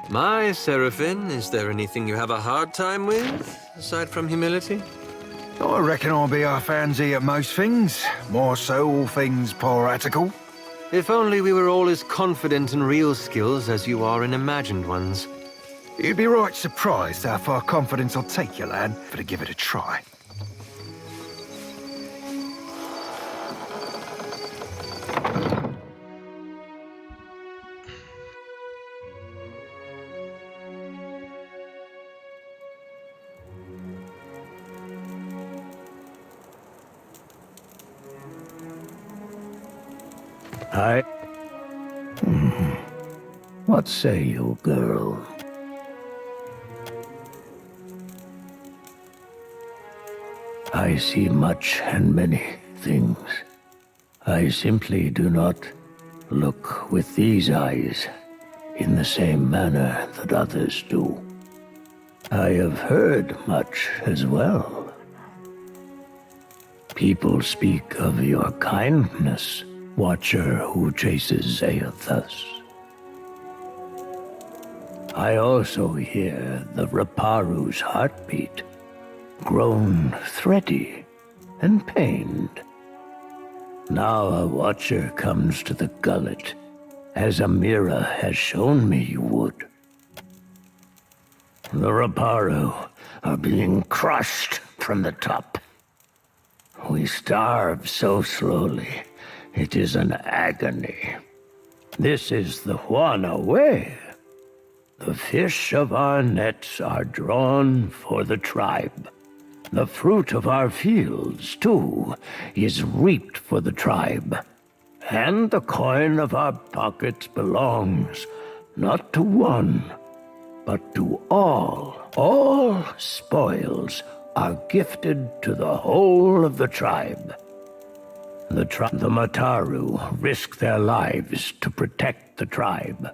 My Seraphim, is there anything you have a hard time with, aside from humility? I reckon I'll be half handsy at most things, more so all things piratical. If only we were all as confident in real skills as you are in imagined ones. You'd be right surprised how far confidence will take you, lad, for to give it a try. What say you, girl? I see much and many things. I simply do not look with these eyes in the same manner that others do. I have heard much as well. People speak of your kindness, Watcher who chases Aethus. I also hear the Raparu's heartbeat, grown thready and pained. Now a Watcher comes to the gullet, as Amira has shown me you would. The Raparu are being crushed from the top. We starve so slowly, it is an agony. This is the Juana way. The fish of our nets are drawn for the tribe. The fruit of our fields, too, is reaped for the tribe. And the coin of our pockets belongs not to one, but to all. All spoils are gifted to the whole of the tribe. The Mataru risk their lives to protect the tribe.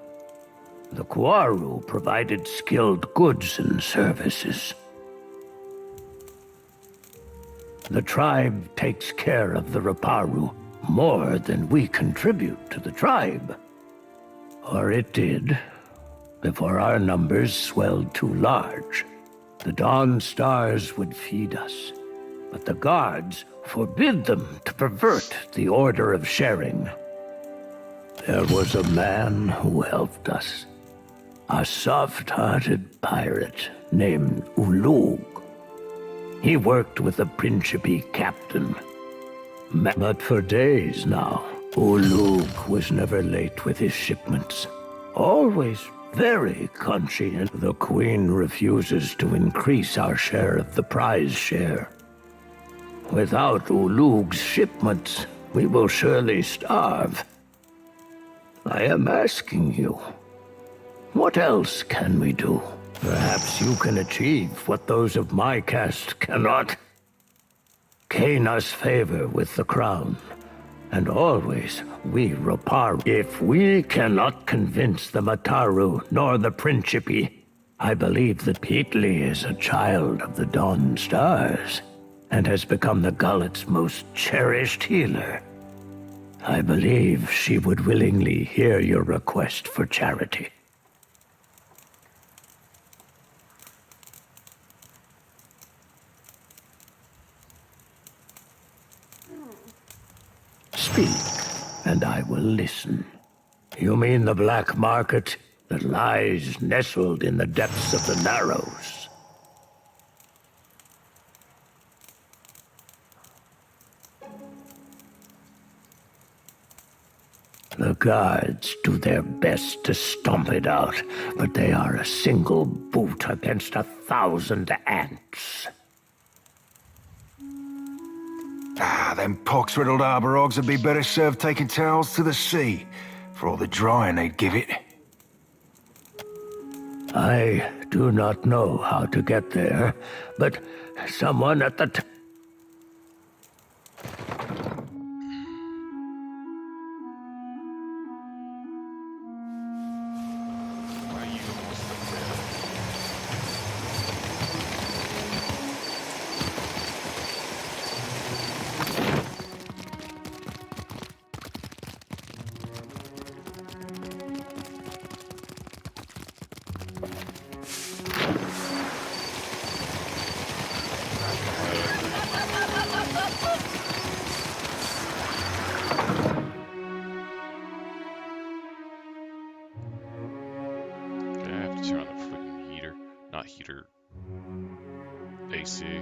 The Kwaru provided skilled goods and services. The tribe takes care of the Raparu more than we contribute to the tribe. Or it did, before our numbers swelled too large. The Dawn Stars would feed us, but the guards forbid them to pervert the order of sharing. There was a man who helped us. A soft-hearted pirate named Ulug. He worked with the Principe captain. But for days now, Ulug was never late with his shipments. Always very conscientious. The Queen refuses to increase our share of the prize share. Without Ulug's shipments, we will surely starve. I am asking you, what else can we do? Perhaps you can achieve what those of my caste cannot. Gain us favor with the crown, and always we Raparu. If we cannot convince the Mataru nor the Principe, I believe that Peatly is a child of the Dawn Stars, and has become the Gullet's most cherished healer. I believe she would willingly hear your request for charity. Speak, and I will listen. You mean the black market that lies nestled in the depths of the Narrows? The guards do their best to stomp it out, but they are a single boot against 1,000 ants. Them pox-riddled arbor-hogs would be better served taking towels to the sea, for all the drying they'd give it. I do not know how to get there, but someone at the see.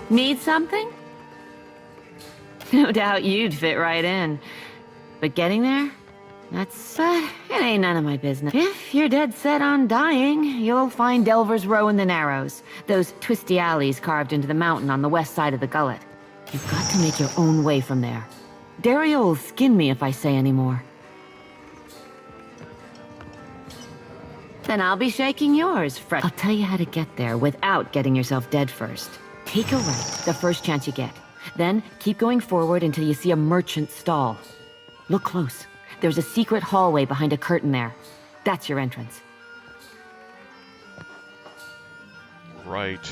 Need something? No doubt you'd fit right in. But getting there? It ain't none of my business. If you're dead set on dying, you'll find Delver's Row in the Narrows. Those twisty alleys carved into the mountain on the west side of the gullet. You've got to make your own way from there. Dario will skin me if I say any more. Then I'll be shaking yours, Fred. I'll tell you how to get there without getting yourself dead first. Take a right the first chance you get. Then keep going forward until you see a merchant stall. Look close. There's a secret hallway behind a curtain there. That's your entrance. Right.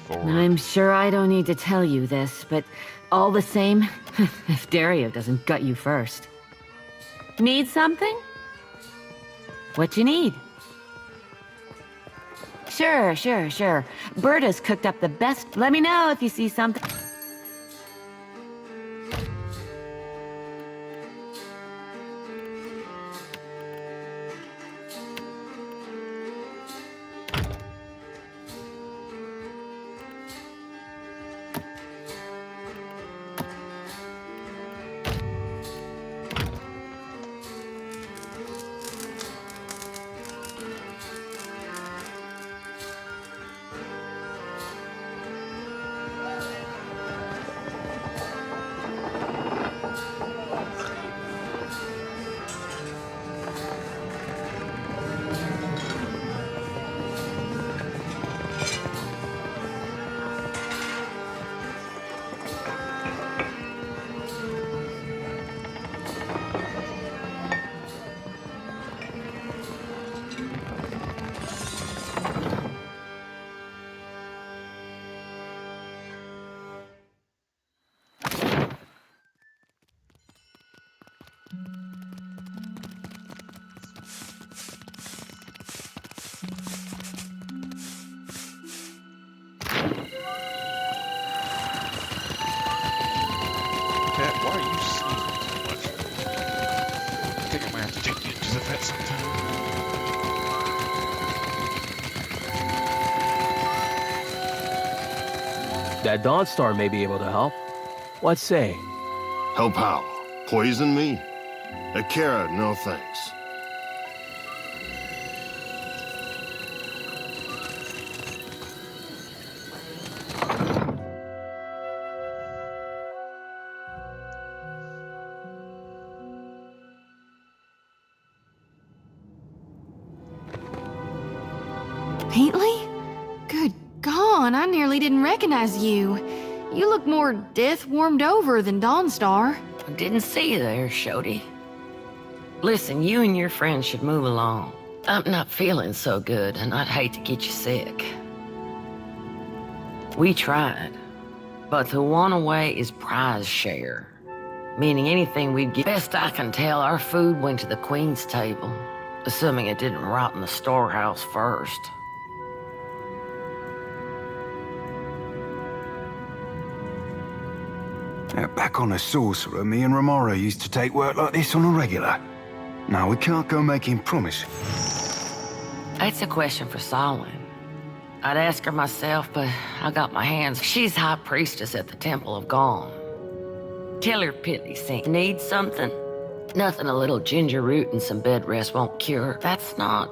Forward. I'm sure I don't need to tell you this, but all the same, if Dario doesn't gut you first. Need something? What you need? Sure. Berta's cooked up the best. Let me know if you see something. Cat, why are you sneezing so much? I think I might have to take you to the vet sometime. That Dawnstar may be able to help. What say? Help how? Poison me? Akira, no thanks. Paintley? Good God, I nearly didn't recognize you. You look more death-warmed over than Dawnstar. I didn't see you there, Shody. Listen, you and your friends should move along. I'm not feeling so good, and I'd hate to get you sick. We tried, but the one away is prize share. Meaning anything we'd get. Best I can tell, our food went to the Queen's table, assuming it didn't rot in the storehouse first. Now, back on the Sorcerer, me and Romero used to take work like this on a regular. No, we can't go making promises. That's a question for Solwyn. I'd ask her myself, but I got my hands. She's high priestess at the Temple of Gone. Tell her Pitney sing. Need something? Nothing a little ginger root and some bed rest won't cure. That's not...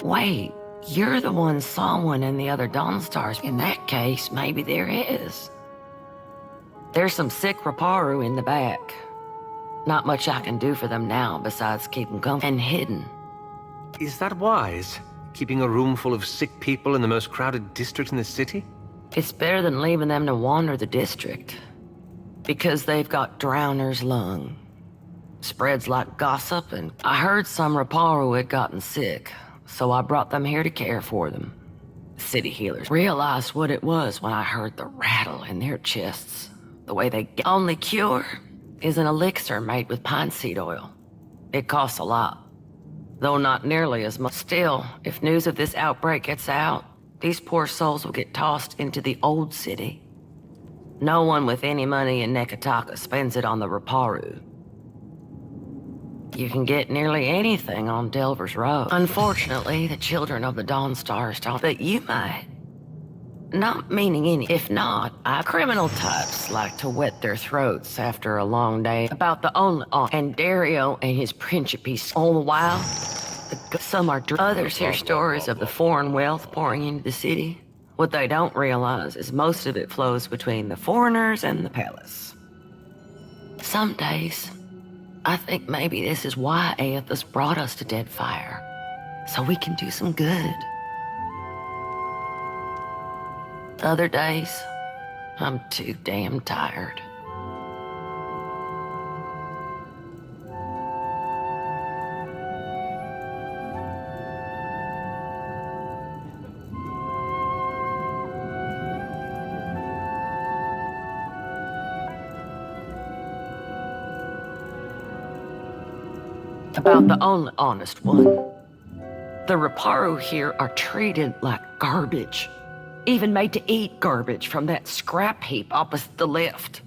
Wait, you're the one Solwyn and the other Dawnstars. In that case, maybe there is. There's some sick Raparu in the back. Not much I can do for them now besides keep them comfy and hidden. Is that wise? Keeping a room full of sick people in the most crowded district in the city? It's better than leaving them to wander the district. Because they've got drowner's lung. Spreads like gossip, and I heard some Raparu had gotten sick, so I brought them here to care for them. City healers realized what it was when I heard the rattle in their chests. The way they get. Only cure is an elixir made with pine seed oil. It costs a lot, though not nearly as much. Still, if news of this outbreak gets out, these poor souls will get tossed into the old city. No one with any money in Nekataka spends it on the Raparu. You can get nearly anything on Delver's Road. Unfortunately, the children of the Dawnstars don't, but you might. Not meaning any. If not, criminal types like to wet their throats after a long day. About the only and Dario and his principes. All the while, some are others hear stories of the foreign wealth pouring into the city. What they don't realize is most of it flows between the foreigners and the palace. Some days, I think maybe this is why Aethys brought us to Deadfire, so we can do some good. Other days, I'm too damn tired. About the only honest one. The Raparu here are treated like garbage. Even made to eat garbage from that scrap heap opposite the lift.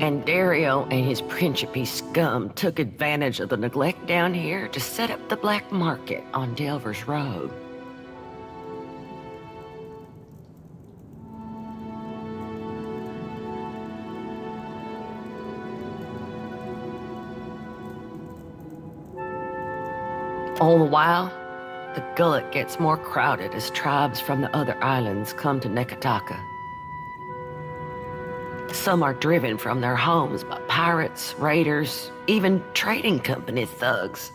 And Dario and his Principe scum took advantage of the neglect down here to set up the black market on Delver's Road. All the while, the gullet gets more crowded as tribes from the other islands come to Nekataka. Some are driven from their homes by pirates, raiders, even trading company thugs.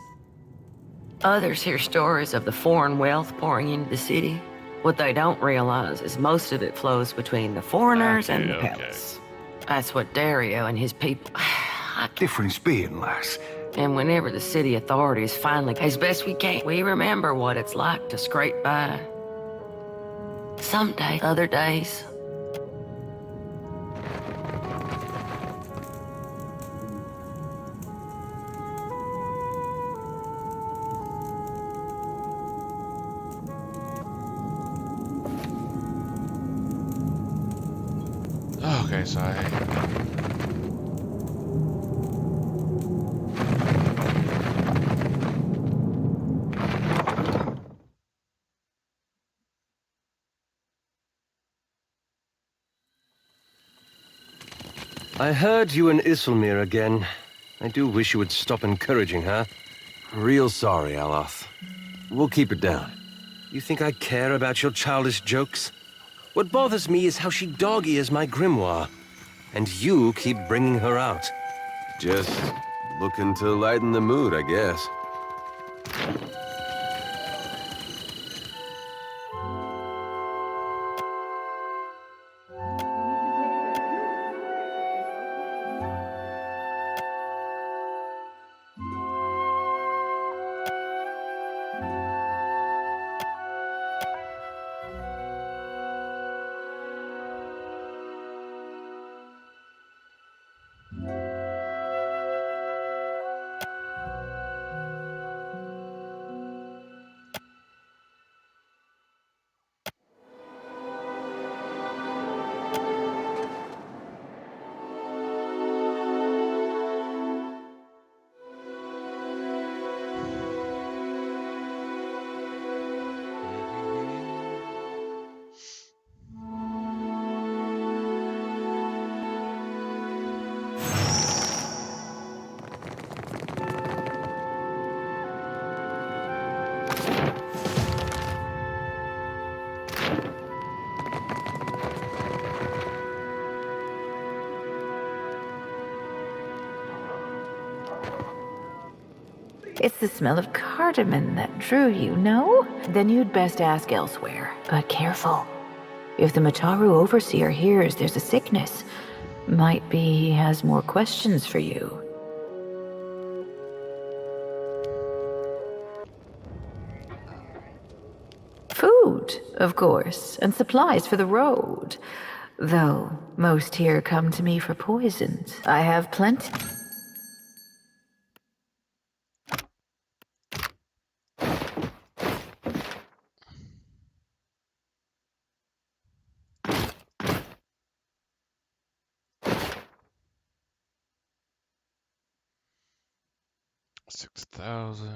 Others hear stories of the foreign wealth pouring into the city. What they don't realize is most of it flows between the foreigners and the palace. That's what Dario and his people... Difference being, lass, And whenever the city authorities finally, as best we can, we remember what it's like to scrape by. Some days, other days. Okay, so I heard you and Isilmir again. I do wish you would stop encouraging her. Real sorry, Aloth. We'll keep it down. You think I care about your childish jokes? What bothers me is how she dog-ears my grimoire. And you keep bringing her out. Just looking to lighten the mood, I guess. It's the smell of cardamom that drew you, no? Then you'd best ask elsewhere. But careful. If the Mataru overseer hears there's a sickness, might be he has more questions for you. Food, of course, and supplies for the road. Though most here come to me for poisons. I have plenty. $6,000.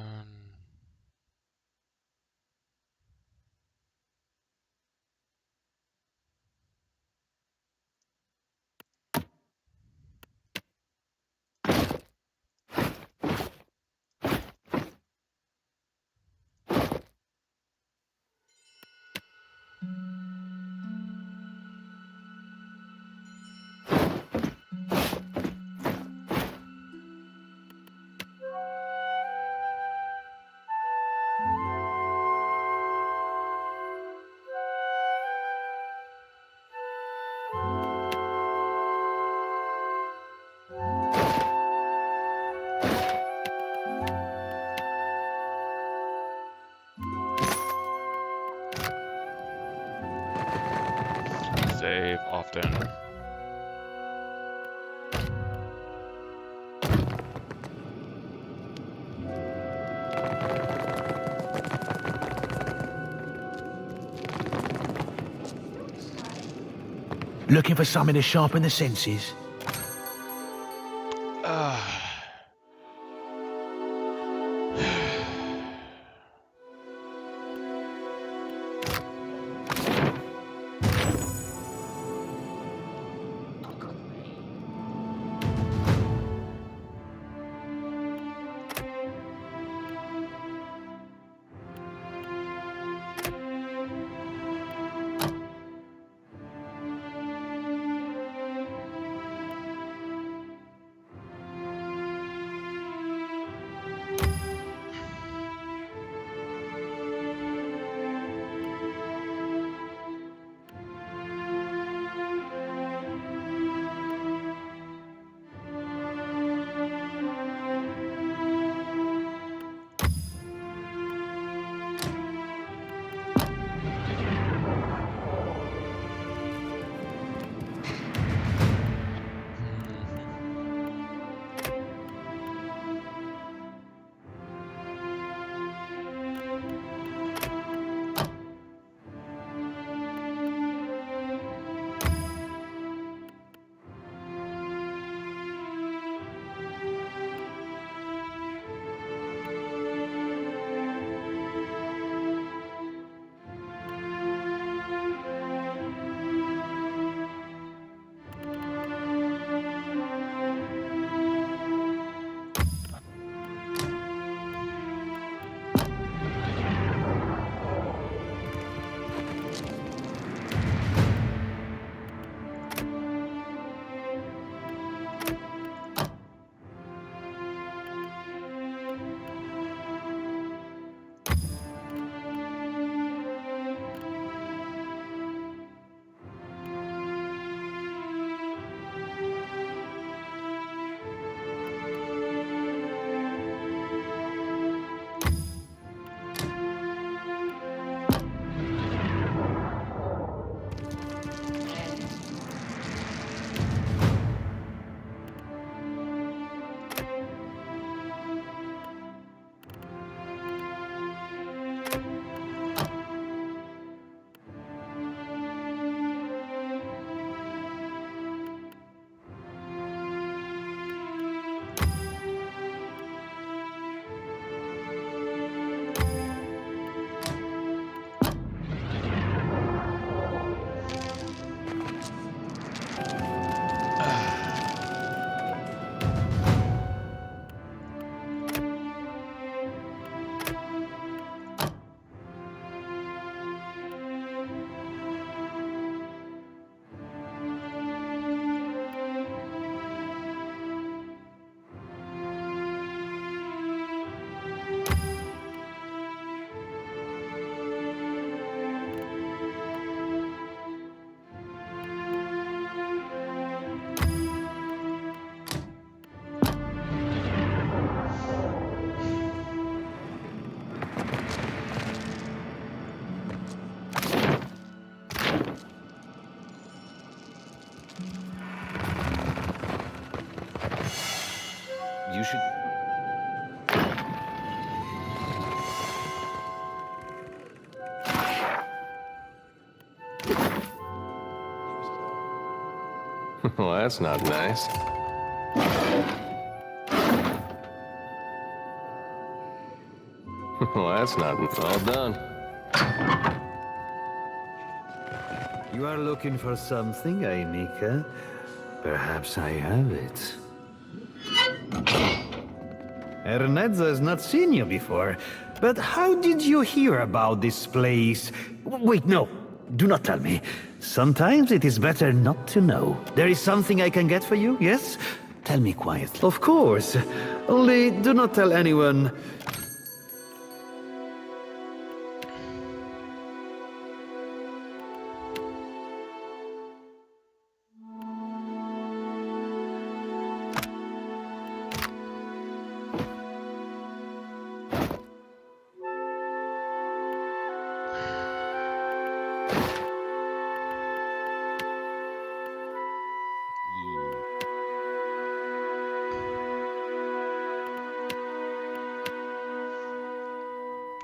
Save often. Looking for something to sharpen the senses? Well, that's not nice. Well, that's not all done. You are looking for something, Ainika? Perhaps I have it. Ernezza has not seen you before, but how did you hear about this place? Wait, no. Do not tell me. Sometimes it is better not to know. There is something I can get for you, yes? Tell me quietly. Of course. Only do not tell anyone.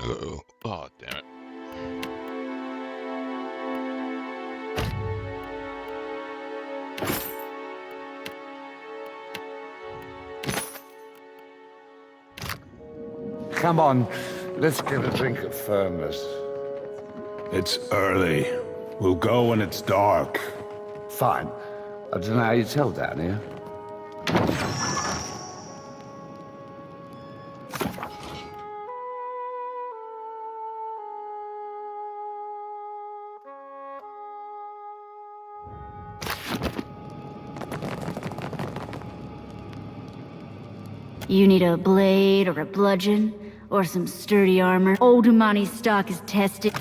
Uh-oh. Oh, damn it. Come on, let's get a drink of firmness. It's early. We'll go when it's dark. Fine. I don't know how you tell down here. You need a blade or a bludgeon or some sturdy armor. Old Umani's stock is tested.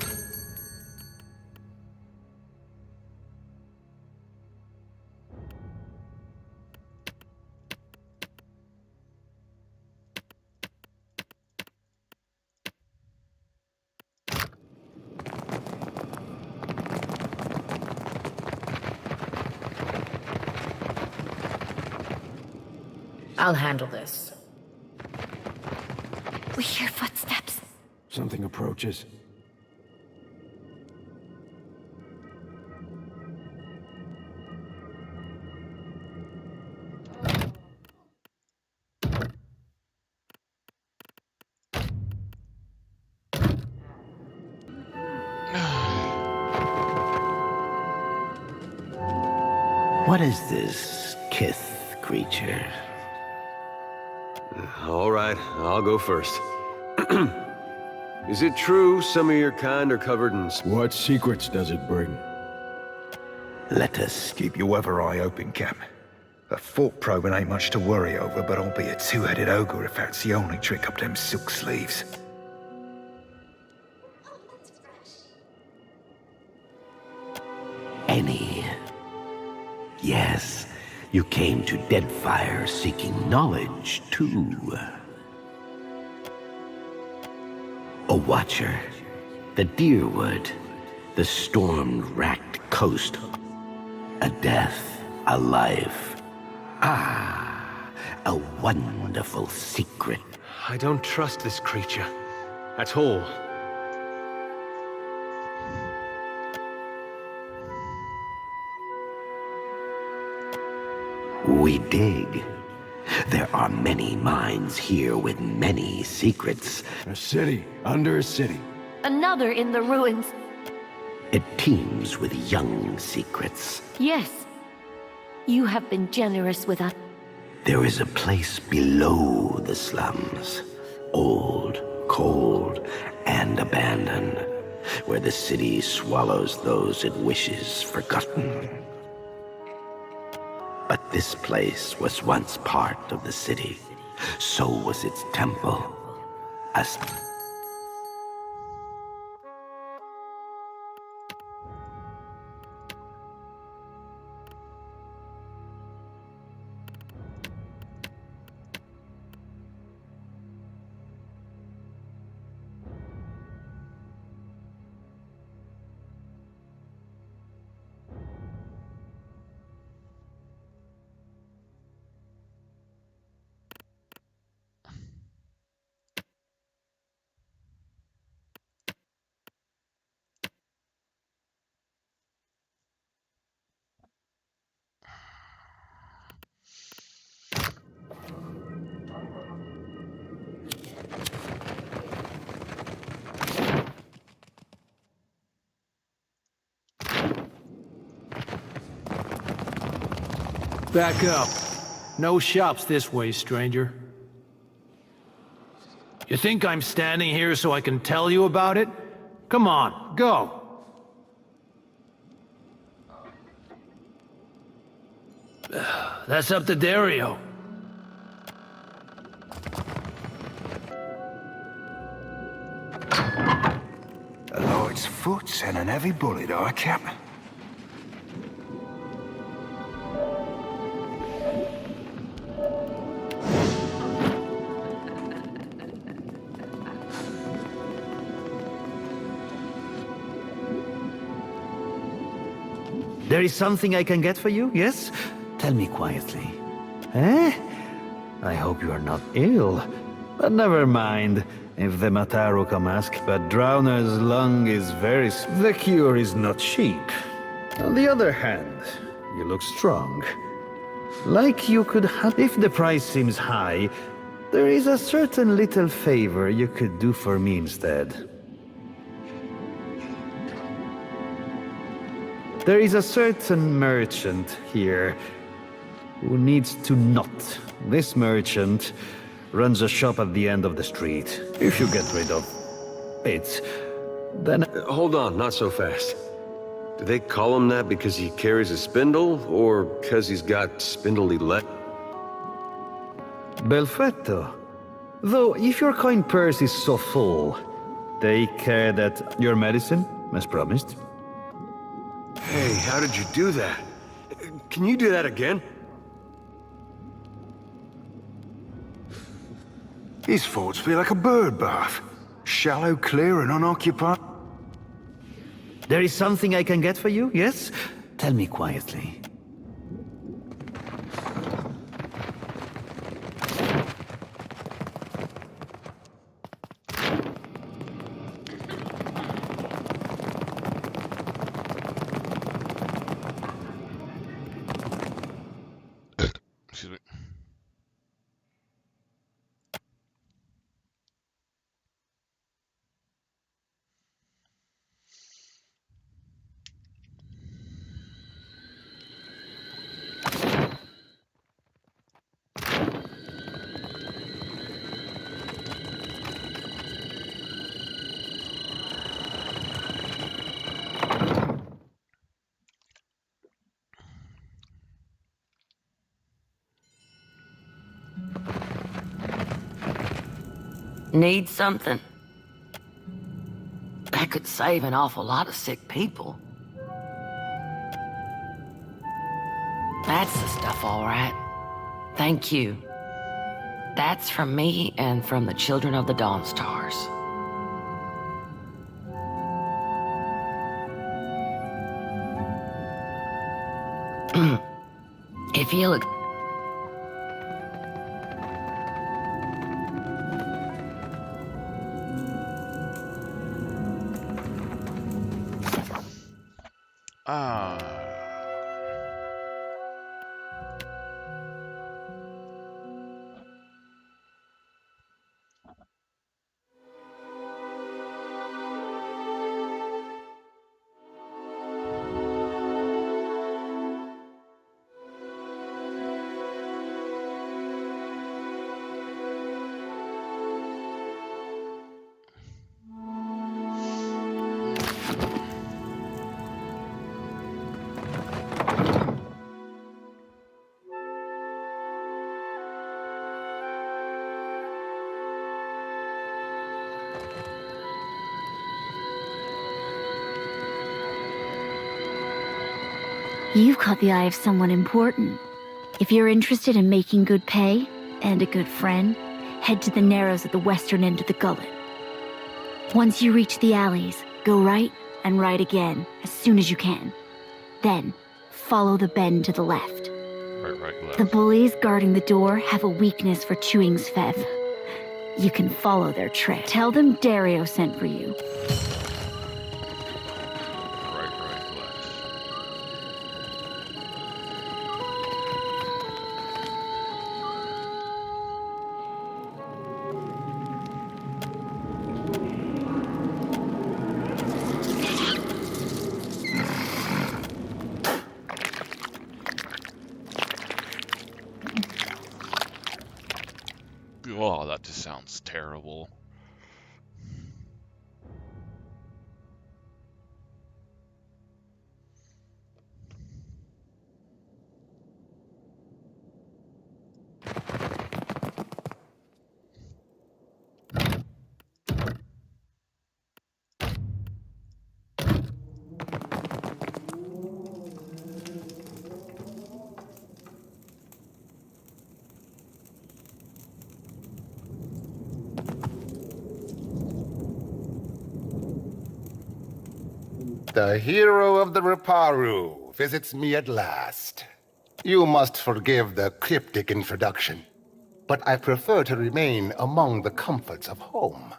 I'll handle this. We hear footsteps. Something approaches. What is this Kith creature? All right, I'll go first. Is it true some of your kind are covered in... What secrets does it bring? Let us Keep your weather eye open, Cap. A fork probing ain't much to worry over, but I'll be a two-headed ogre if that's the only trick up them silk sleeves. any. Yes, you came to Deadfire seeking knowledge, too. A watcher, the Deerwood, the storm-racked coast, a death, a life. Ah, a wonderful secret. I don't trust this creature. At all. We dig. There are many mines here with many secrets. A city under a city. Another in the ruins. It teems with young secrets. Yes. You have been generous with us. There is a place below the slums. Old, cold, and abandoned. Where the city swallows those it wishes forgotten. But this place was once part of the city. So was its temple. As Back up. No shops this way, stranger. You think I'm standing here so I can tell you about it? Come on, go. That's up to Dario. A Lloyd's foot and an heavy bullet, I cap. There is something I can get for you, yes? Tell me quietly. Eh? I hope you are not ill. But never mind. If the Mataru come ask, but Drowner's lung is very... The cure is not cheap. On the other hand, you look strong. Like you could have... If the price seems high, there is a certain little favor you could do for me instead. There is a certain merchant here who needs to not. This merchant runs a shop at the end of the street. If you get rid of it, then... Hold on, not so fast. Do they call him that because he carries a spindle, or because he's got spindly leg? Belfetto. Though, if your coin purse is so full, take care that your medicine, as promised. Hey, how did you do that? Can you do that again? His thoughts feel like a bird bath. Shallow, clear, and unoccupied. There is something I can get for you, yes? Tell me quietly. Excuse me. Need something? That could save an awful lot of sick people. That's the stuff, all right. Thank you. That's from me and from the children of the Dawnstars. If you look... You've caught the eye of someone important. If you're interested in making good pay and a good friend, head to the narrows at the western end of the gullet. Once you reach the alleys, go right and right again as soon as you can. Then, follow the bend to the left. Right, left. The bullies guarding the door have a weakness for chewing Svev. You can follow their trick. Tell them Dario sent for you. Right, left. terrible. The hero of the Riparu visits me at last. You must forgive the cryptic introduction, but I prefer to remain among the comforts of home.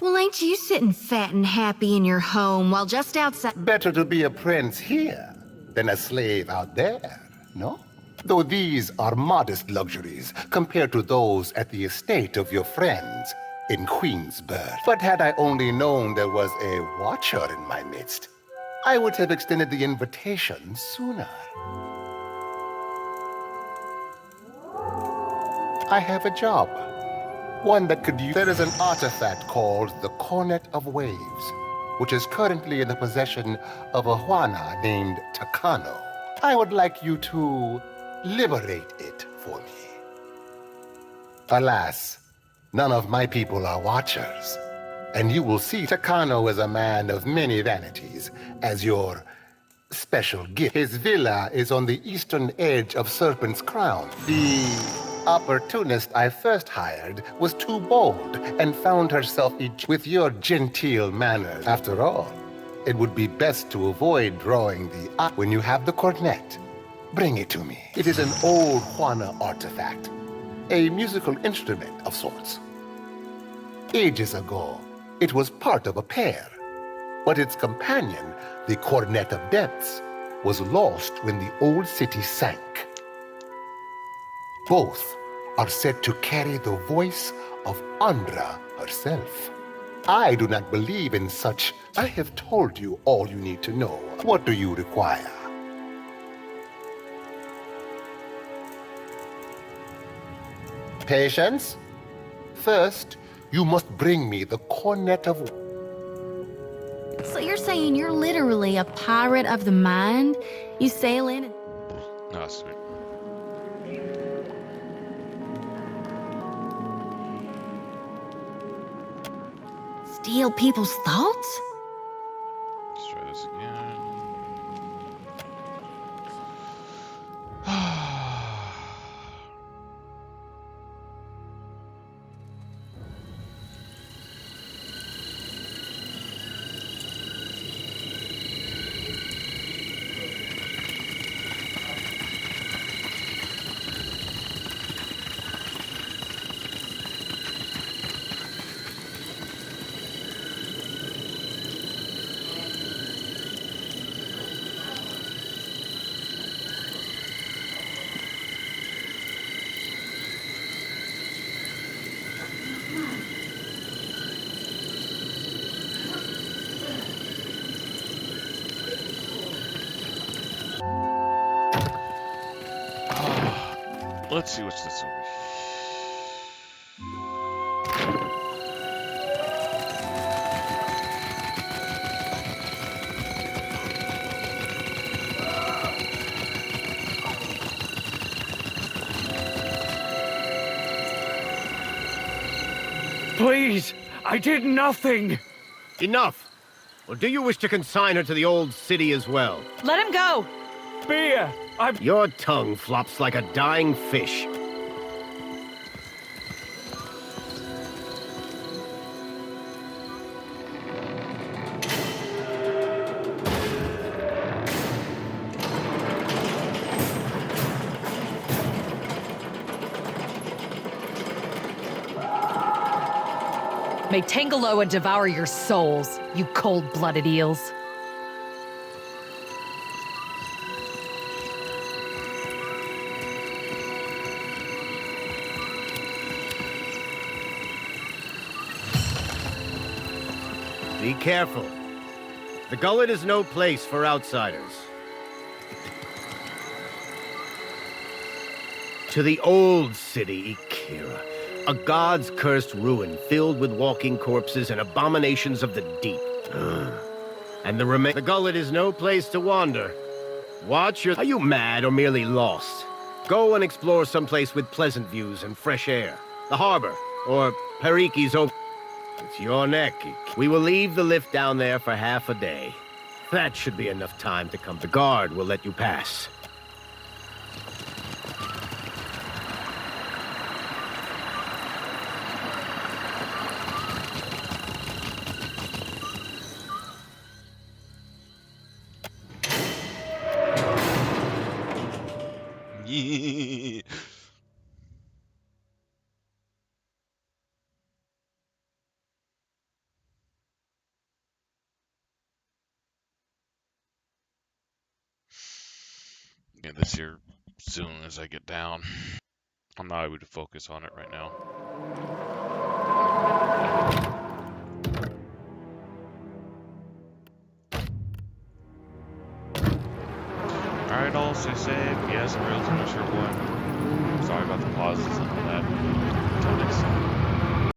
Well, ain't you sitting fat and happy in your home while just outside? Better to be a prince here than a slave out there, no? Though these are modest luxuries compared to those at the estate of your friends in Queensburg. But had I only known there was a watcher in my midst, I would have extended the invitation sooner. I have a job. One that could use... There is an artifact called the Cornet of Waves, which is currently in the possession of a Juana named Takano. I would like you to liberate it for me. Alas, none of my people are watchers, and you will see Takano as a man of many vanities as your special gift. His villa is on the eastern edge of Serpent's Crown. The opportunist I first hired was too bold and found herself with your genteel manners. After all, it would be best to avoid drawing the eye. When you have the cornet, bring it to me. It is an old Juana artifact, a musical instrument of sorts. Ages ago, it was part of a pair, but its companion, the Cornet of Depths, was lost when the old city sank. Both are said to carry the voice of Andra herself. I do not believe in such. I have told you all you need to know. What do you require? Patience? First, you must bring me the Cornet of... So you're saying you're literally a pirate of the mind? You sail in and... Oh, sweet. steal people's thoughts? Let's try this again. Let's see what's this over here. Please, I did nothing. Enough. Or do you wish to consign her to the old city as well? Let him go. Beer, Your tongue flops like a dying fish. May Tangaloa devour your souls, you cold-blooded eels. Be careful. The gullet is no place for outsiders. To the old city, Ikira. A god's cursed ruin filled with walking corpses and abominations of the deep. And the gullet is no place to wander. Watch your... Are you mad or merely lost? Go and explore someplace with pleasant views and fresh air. The harbor, or Periki's over... It's your neck. We will leave the lift down there for half a day. That should be enough time to come. The guard will let you pass. Yeah. Get this here soon as I get down. I'm not able to focus on it right now. Alright, all stay safe. Yes, I'm real, I'm not sure what. Sorry about the pauses and all that. Until next time.